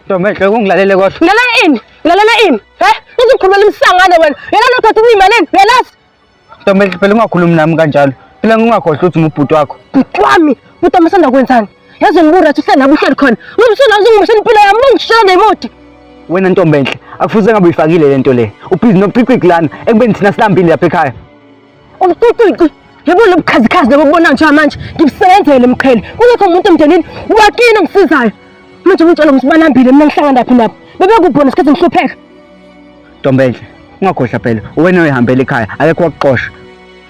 Ntombenhle kungilalele kodwa. Lalela ini. Uzokhulumela imsangane wena. Yena nothatha imalini, yalazi. Ntombenhle phela ungakhulumi nami kanjalo. Phela ngingakhohlwa ukuthi ngubhuti wakho. Bhuti wami, uthi amasanda kwenzani? Yazi ngibura ukuthi uhlala uhleli khona. Ngibusona ngizongishela impilo yami, ngishela nemoti. Wena Ntombenhle, akufuze ngabe uyifakile lento le. Ubhizi noqhiqhiqi lana ekubeni thina silambile lapha ekhaya. Uqhiqhiqi. Yebo lo bukhazikhazi lobubona nje manje. Ngibusebenzele emkheli. Kungekho umuntu emndenini wakini ngisizayo. Manje ngitshela ukuthi banambile mina ngihlanga laphi lapho. Bebekubona isikhathi ngihlupheka. Ntombenhle, ungakhohlwa phela. Wena uyihambela ekhaya, akekho wakuxosha.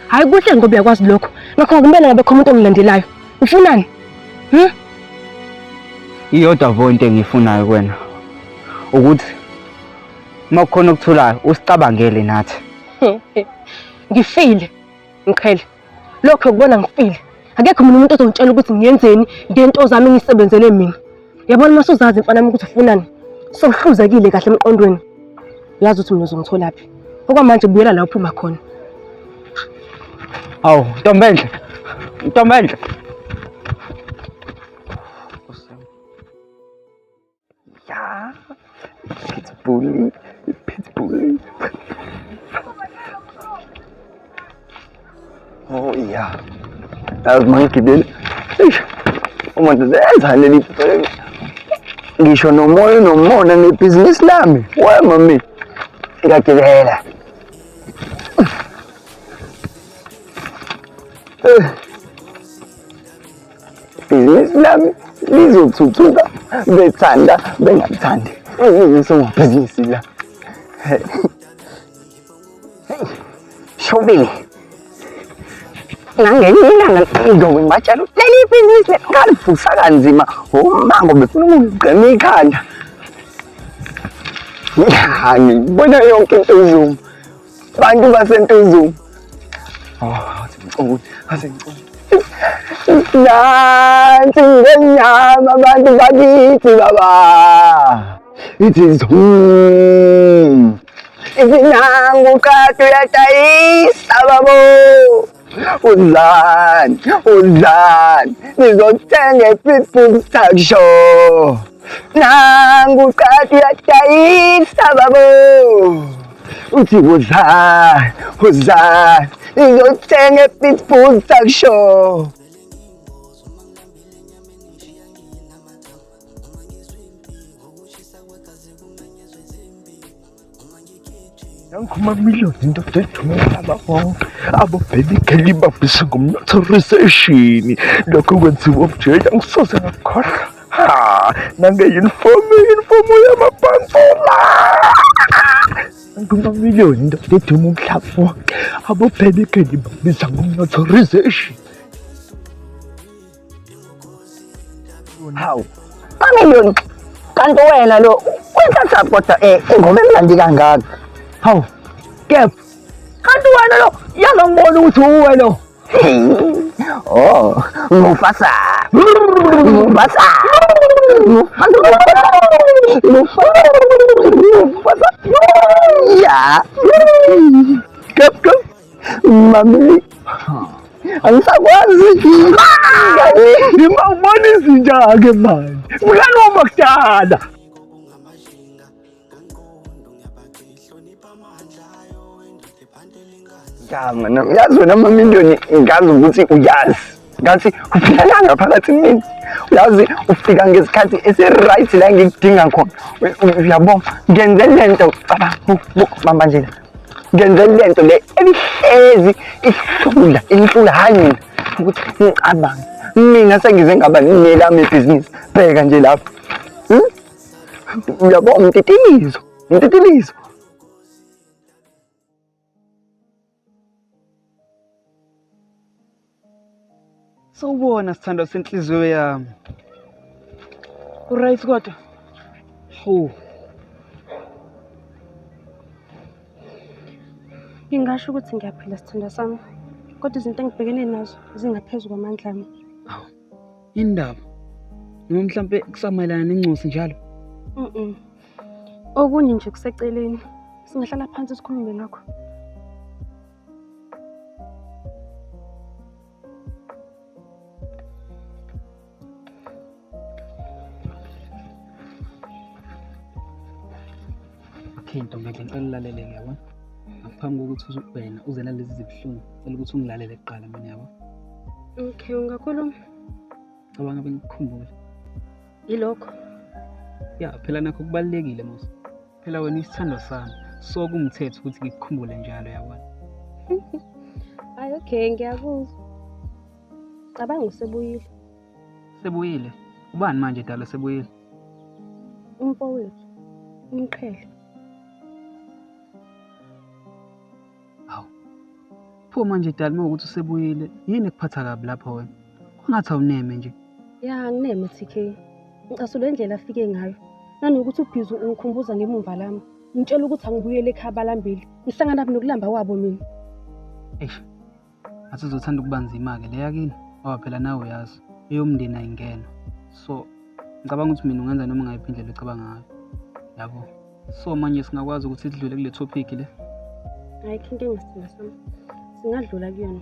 Hayi kuhle ngoba uyakwazi lokho. Ngakho kumele ngabe khona umuntu ongilandelayo. Ufunani? Iyodwa vo into engiyifunayo kuwena. Ukuthi uma kukhona okuthulayo usicabangele nathi. Ngifile. Mkheli. Lokho ukubona ngifile. Akekho mina umuntu ozongitshela ukuthi ngiyenzeni ngento zami ngisebenzele mina. Yabona mase uzazi mfana wami ukuthi ufunani. Sokuhluzekile kahle emqondweni. Uyazi ukuthi mina uzongitholaphi. Okwamanje buyela la uphuma khona. Awu, Ntombenhle. Ntombenhle. Ya. Pitbull. Oh iya. Yazi mangigibele. Uma ndenza leli phela. Ngisho nomoya nomona nebhizinisi lami. Wa mami. Ngiyagibela. Ibhizinisi lami lizothuthuka bethanda bengathandi. Ngizobhizinisi la. Shobile. Nangenye ilanga ngizobe ngibatshela leli bhizinisi ngalivusa kanzima umango befuna ukungigqema ikhanda. Ngibona yonke into ezuma. Abantu basentuzuma. Asengicoli. Nansi ngenyama abantu bakithi baba. It is izinangu kade uyadayisa babo. Uzani nizothenga Pitbull Talk Show. Nangu kade uyadayisa babo. Uthi uzani nizothenga Pitbull Talk Show. Ngoma millions into tethulela babo abo baby kelly babisa ngomnotho recession lokho kwenziwa objeya ngisoze ngakhohlwa nange uniform yamabhansela ngoma millions into tethuma umhlaba wonke abo baby kelly babisa ngomnotho recession. Hawu amillion kanti wena lo wenza kodwa ingoma emnandi kangaka. Hawu, Kep, kanti wena lo, yangibona ukuthi uwe lo. Oh, Mufasa. Ya. Kep, mami. Angisakwazi. Ngibona izinja-ke manje. Mngani wami wakudala. Ya mana, uyazi wena amamiliyoni ngazi ukuthi uyazi. Ngathi uphila ngaphakathi kimi. Uyazi ufika ngesikhathi esi-right la ngikudinga khona. Uyabona, ngenze lento bamba nje. Ngenze lento le ebihlezi ihlula hayi ukuthi ngicabanga. Mina sengize ngaba nelami ibhizinisi. Bheka nje lapha. Uyabona umtitilizo. Sawubona sithando senhliziyo yami. Uright kodwa? Ngingasho ukuthi ngiyaphila sithanda sami. Kodwa izinto engibhekene nazo zingaphezulu kwamandla ami. Indaba. Noma mhlambe kusamayelana nencosi njalo. Okunye nje kuseceleni. Singahlala phansi sikhulume ngakho. Okay ntombi ngicela ulalele yabo. Ngaphambi kokuthi wena uze nalezi zibuhlungu, ngicela ukuthi ungilalele kuqala mina yabo. Okay, ungakhuluma. Cabanga bengikhumbule. Yilokho. Ya, phela nakho kubalekile mos. Phela wena isithando sami. So kumthetho ukuthi ngikukhumbule njalo yabona. Hayi okay, ngiyakuzwa. Cabanga usebuyile. Sebuyile. Ubani manje dala sebuyile? Umfowethu. Umqhele. Hawu. Pho manje dala mawukuthi usebuyile, yini ekuphatha kabi lapho wena? Kungathi awuneme nje. Ya, ngineme TK. Ngicasule indlela afike ngayo. Nanokuthi ubhizi ungikhumbuza ngemumva lami. Ngitshela ukuthi angibuyele ekhaya balambile. Ngihlangana nokulamba kwabo mina. Eish. Asizothanda ukubanzima ke leya kini. Ngoba phela nawe uyazi, eyomndeni ayingena. So, ngicabanga ukuthi mina ungenza noma ngayiphi indlela ecabanga ngayo. Yabo. So manje singakwazi ukuthi sidlule kule topic le. Hayi inkinga ngisithanda sami. Singadlula kuyona.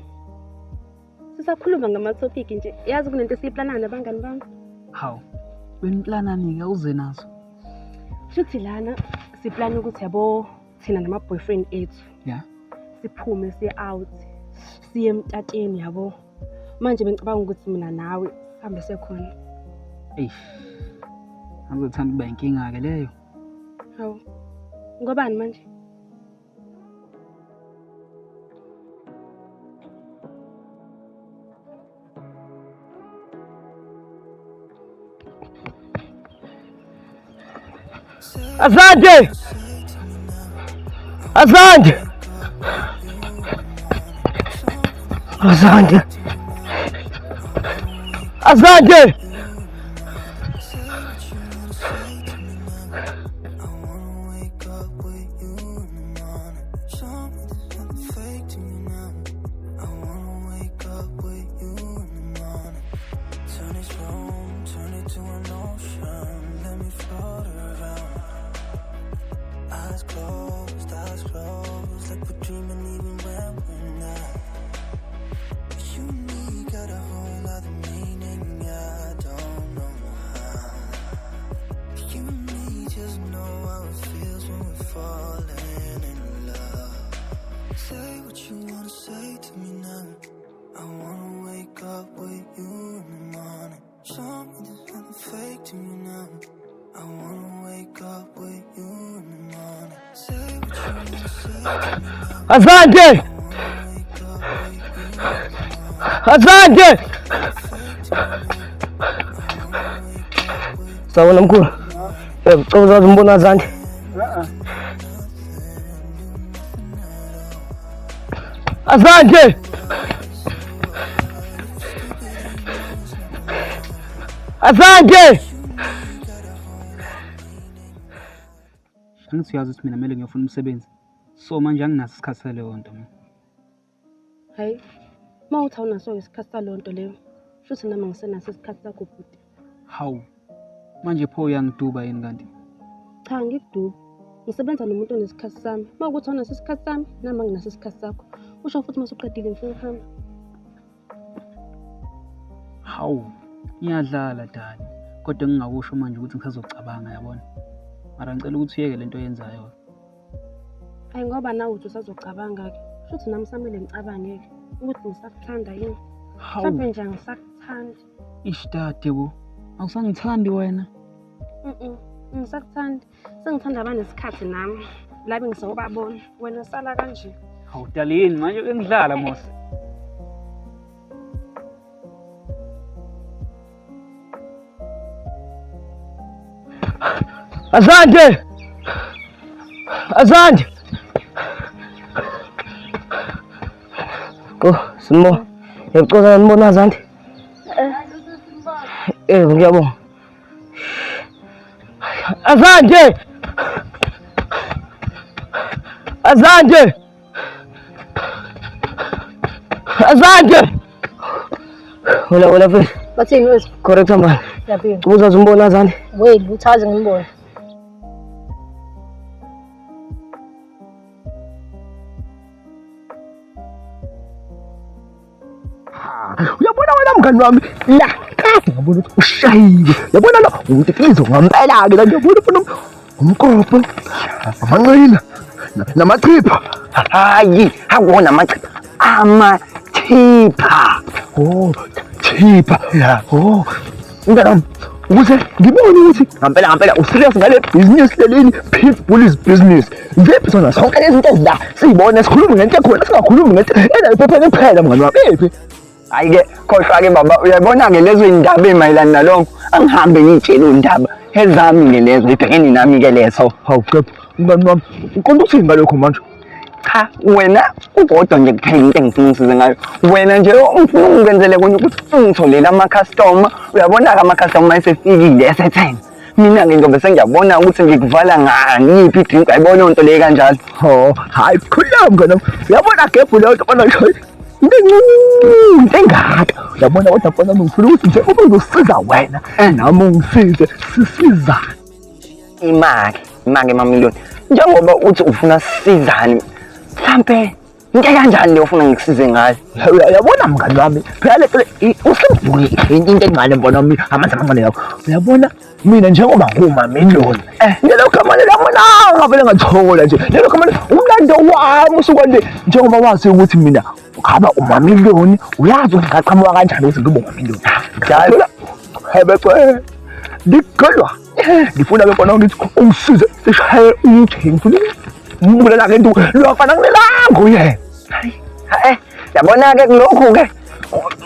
Sisakhuluma ngama-topic nje. Yazi kunento esiyiplanana nabangani bami. Hawu. Wena planani ke uze nazo. Futhi lana siplana ukuthi yabo thina nama boyfriend ethu. Yeah. Siphume siye out. Siye emtateni yabo. Manje bengicabanga ukuthi mina nawe sihambe sekhona. Eish. Angizothanda ukuba inkinga ke leyo. Hawu. Ngobani manje? Asante! Asante! Asante! Asante! Eyes closed, like we're dreaming even when we're not. You and me got a whole other meaning, I don't know how. You and me just know how it feels when we're falling in love. Say what you wanna say to me now. I wanna wake up with you in the morning. Show me there's nothing fake to me now. I wanna wake up with you in the morning. Say what you wanna say to me now. Asante! Asante! Sawona mkhulu. Ngicela umbona Asante. Asante! Asante! Angithi uyazi ukuthi mina kumele ngiyofuna umsebenzi. So manje anginaso isikhathi saleyo nto mina. Hayi. Mawuthi awunaso isikhathi salonto leyo. Futhi nami ngisenaso isikhathi sakho bhuti. Hawu. Manje pho uyangiduba yini kanti? Cha ngikuduba. Ngisebenza nomuntu onesikhathi sami. Mawukuthi awunaso isikhathi sami, nami nginaso isikhathi sakho. Usho futhi masuqedile ngifuna ukuhamba. Hawu. Ngiyadlala dali. Kodwa ngingakusho manje ukuthi ngisazocabanga yabona. Mara ngicela ukuthi uyeke lento oyenzayo. Hayi ngoba nawe uthi usazocabanga ke. Futhi nami samele ngicabange ke ukuthi ngisakuthanda yini. Mhlawumbe nje ngisakuthanda. Ishdade bo. Awusangithandi wena. Ngisakuthanda. Sengithanda abanesikhathi nami. Labe ngisawubabona. Wena sala kanje. Hawu dalini manje engidlala mos. Asante! Asante! Simo. Ngicela ngibona Asante. Ngiyabonga. Asante! Asante! Asante! Wala fe. Bathini wethu? Correct man. Yaphila. Uzombona Asante. Wait, uthaze ngimbone. Uyabona wena mngani wami la kasi ngabona ukuthi ushayiwe. Yabona lo uthi izo ngampela ke la ngiyabona ufuna umqopho, amanqina, namathipha. Hayi, akuwona amathipha. Oh, thipha. Oh, mntanami, ukuze ngibone ukuthi ngampela userious ngale business lelini, Pitbull is business. Ngiphi sona sonke lezi zinto ezila siyibona sikhuluma ngento ekhona singakhulumi ngento enayiphepheni kuphela mngani wami. Ephi? Hayi-ke khohlwa-ke baba, uyabona-ke lezo y'ndaba ey'mayelana nalokho angihambe ngiy'tshele undaba ezami-ke lezo ibhekene nami-ke lezo. Hawu kepha mngani wami uqonda ukuthini ngalokho manje? Cha, wena ukodwa nje kuphela into engifuna usize ngayo. Wena nje ungifuna ungenzele konye ukuthi ungitholele ama-customer. Uyabona-ke ama-customer esefikile esethenga. Mina-ke ngizobe sengiyabona ukuthi ngikuvala ngayiphi idrink, ayibona yonto leyo kanjalo. Ho, hayi khuluma mngani wami. Uyabona gebhu leyo nto banayo into encane engaka. Uyabona kodwa mfana wami ngifuna ukuthi nje uma ngizosiza wena nami ungisize sisizane. Imake mamiliyoni. Njengoba uthi ufuna sisizane, mhlampe into kanjani leyo ufuna ngikusize ngayo? Uyabona mngani wami, phela le usembuye into encane mbona wami amanzi amancane yakho. Uyabona mina njengoba ngumamiliyoni, lelo gama lelamonanga vele ngathola nje. Lelo gama umlando wami usukwande njengoba wazi ukuthi mina ngaba umamiliyoni, uyazi ngaqhamuka kanjani ukuthi ngibe umamiliyoni. Njalo hebekwe ngikholwa ngifuna ke bona ngithi ungisize sishaye umthengi mbulala ke nto lofana ngilango yena. Hayi yabona-ke kulokhu-ke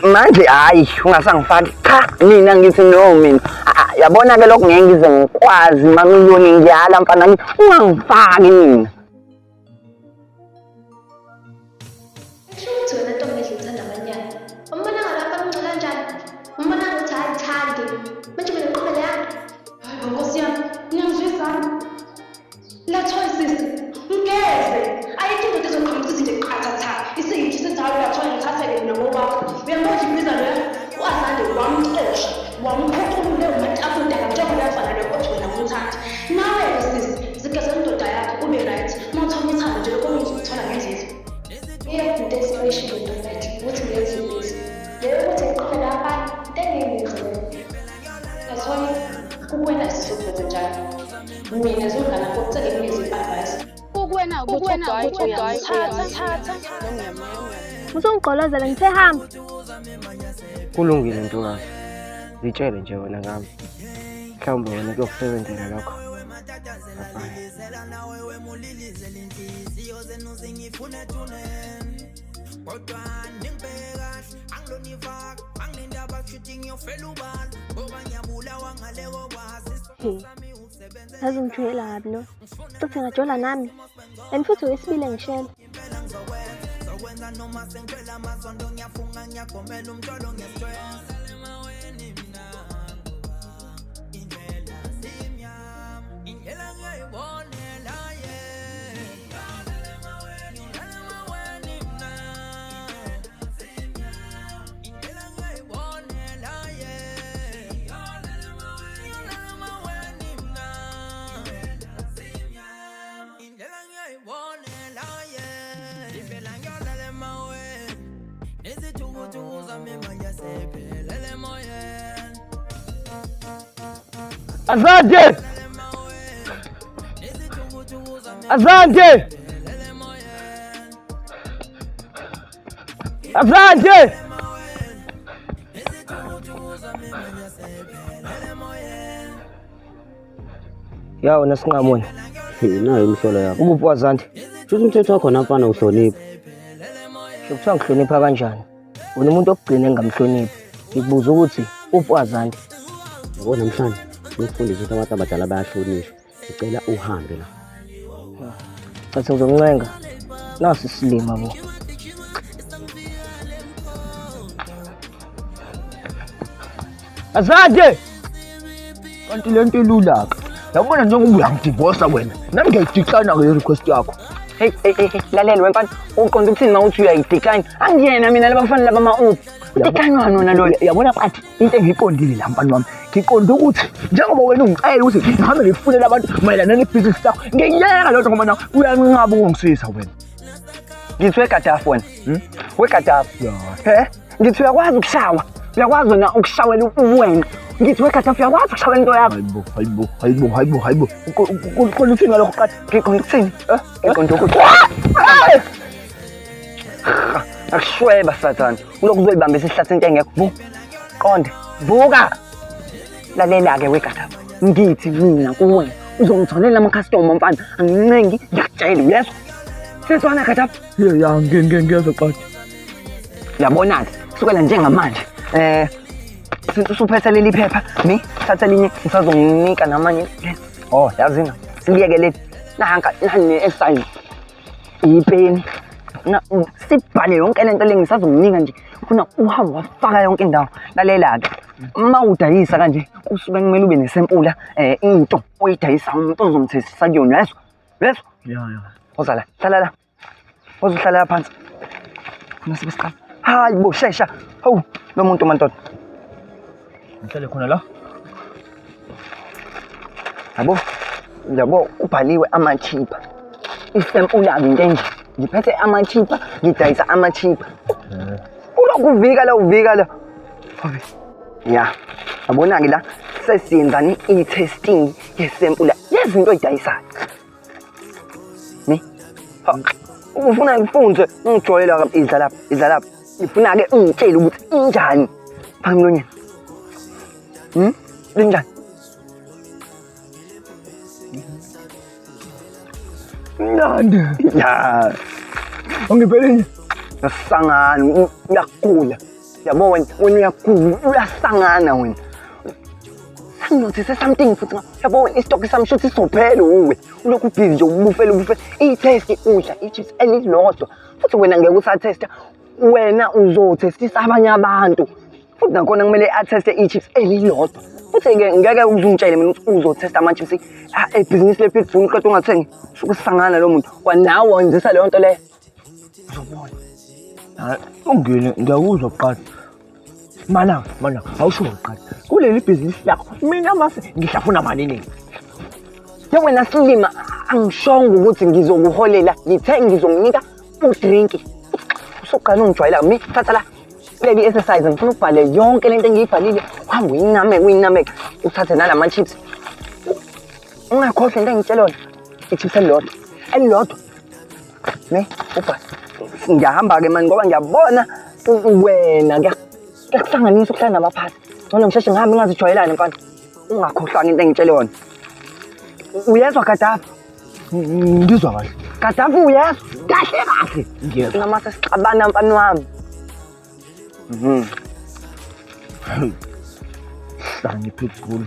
manje hayi ungasangifaki cha mina ngithi no mina yabona-ke lokho ngeke ngize ngikwazi mamiliyoni ngiyala mfana kimi ungangifaki mina. Ukuthi wena ntombi ngithanda abanyana. Umbona ngalapha ngicela kanjani? Umbona ukuthi ayithandi. Manje mina ngiqhubele yami. Hayi Nkosi yami, ngiyangizwisana. La choices. Ngeze. Ayikho into ezoqhamuka ukuthi nje qathatha. Isiyithi sithawe la choice ngithatheke mina ngoba uyambona ibiza lo wazande wamxosha. Wamphefumule umatafunda njengoba yafana nokuthi wena umthandi. Nawe sisi, zigeza indoda yakho ube right. Mawuthoma ithanda nje lokho uzothola ngezizwe. Into desperation into that ukuthi ngenze this leyo ukuthi ngiqhubele abantu ngengizwe yasona kukwena sisukho njalo mina zongana kokucela ngizwe advice kukwena ukuthi uyathatha usungigqolozela ngithe hamba kulungile ntokazi, ngitshele nje wena ngami, mhlawumbe wena kuyokusebenzela lokho. yazi ngijwayela kabi lo futhi ngajola nami and futhi wesibili ngishela Asante! Asante! Asante! Yawo nasinqamona. Nayo imhlolo yakho. Ukuphi wazande? Futhi umthetho wakho namfana uhlonipha. Ukuthiwa ngihlonipha kanjani? Wena umuntu okugcina engamhloniphi. Ngikubuza ukuthi uphi wazande? Yabo namhlanje ngifundisa ukuthi abantu abadala bayahlonishwa. Ngicela uhambe la. Sathi ngizoncenga. Nasi silima bo. Asante! Kanti lento ilula-ke. Yabona njengoba uyangidivosa wena. Nami ngiyayidecline ke request yakho. Hey lalela wemfana uqonda ukuthini mawuthi uyayidecline angiyena mina labafana laba ma-up udecline wona lolo. Yabona bathi into engiyiqondile la mfana wami ngiqonda ukuthi njengoba wena ungicela ukuthi ngihambe ngifunele abantu mayelana nebhizinisi lakho ngiyeka lento ngoba nawe uyanqaba ukungisisa wena. Ngithi wegadafu wena wegadafu he ngithi uyakwazi ukushawa uyakwazi wena ukushawela uwena ngithi weGadafi uyakwazi ukushawela into yakho hayibo khona uthini ngalokho qatha ngiqonda ukuthini ngiqonda ukuthi akushweba sathane ulokhu uzoyibamba isihlathi into engekho qonde vuka lalela-ke weGadafi ngithi mina kuwena uzongitholela ama-customer mfana angincengi ngiyakutshela uyezwa sezwana Gadafi ya ngiyezwa qatha uyabona-ke kusukela njengamanje since usuphethe leli phepha mi thatha linye ngisazonginika namanye yazina siliyeke leli nane-exercise ipeni sibhale yonke lento le ngisazonginika nje funa uhambe wafaka yonke indawo lalela-ke uma udayisa kanje kusuke kumele ube nesempula into oyidayisa umuntu ozomthesisa kuyona uyezwa oza la hlala la ozohlala la phansi funa sibe siqala hayi bo shesha hawu lo muntu mantoda ngihlale khona la yabo ubhaliwe ama-cheaper isempula-ke into enje ngiphethe ama-cheaper ngidayisa ama-cheaper ulokhu uvika la ya yabona-ke la sesiyenzani i-testing yesempula yezinto oyidayisayo ufuna ngifunze ungijolela idla lapha ngifuna-ke ungitshele ukuthi injani phaka emlonyeni linjani mnandi ya ungipheleni uyasangana uyakhula yabo wena uyasangana wena sanginothise something futhi yabo wena istock sami shuthi sizophela uwe ulokhu ubhizi nje ubufele i-test udla i-chips elilodwa futhi wena ngeke usathesta wena uzothestisa abanye abantu futhi nakhona kumele atheste i-chips elilodwa futhi-ke ngeke uzungitshele mina ukuthi uzothesta ama-chips ebhizinisi le-Pitbull qeda ungathengi suke usangana lo muntu kwanawe wenzisa leyo nto leyo uzobona ungene ngiyakuzwa qatha mana awusho qatha kuleli bhizinisi lakho mina mase ngihlafuna malini wena Silima angishongo ukuthi ngizokuholela ngithe ngizomnika udrinki usuqala ungijwayela mi thatha la leli exercise ngifuna ubhale yonke lento engiyibhalile uhambe uyinameke uthathe nalama chips ungakhohlwa into engitshela yona ichips elilodwa ne ubhale ngiyahamba-ke mani ngoba ngiyabona wena kuyakuhlanganisa ukuhlala nabaphathi ngcono ngisheshe ngihambe ngingazijwayelani mfana ungakhohlwanga into engitshele yona uyezwa Gadafi ngizwa kahle Gadafi uyezwa kahle ngiyezwa namase sixabana mfana wami sani Pitbull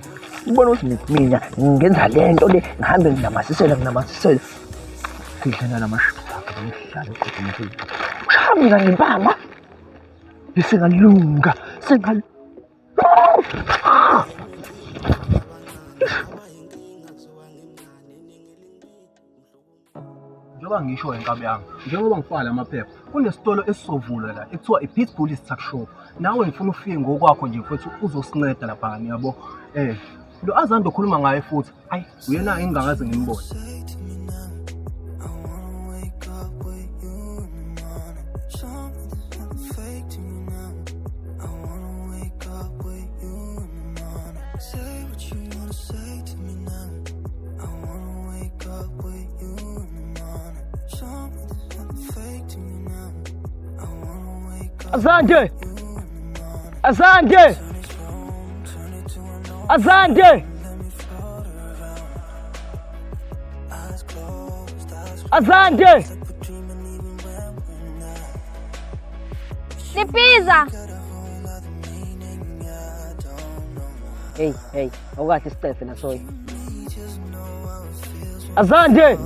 ubona ukuthi mina ngenza lento le ngihambe nginamasisela sidlana namashaka ngihlala kodwa ushamila ngempama besingalunga njengoba ngisho enkabi yami njengoba ngifaka lamaphepha kunesitolo esizovulwa la ekuthiwa iPitbull Tuck Shop nawe ngifuna ufike ngokwakho nje futhi uzosinceda lapha yabo lo Azando okhuluma ngaye futhi hayi uyena engingakaze ngimbone Azande! Lipiza! Hey, awukahle Stephen nasoyi. Azande!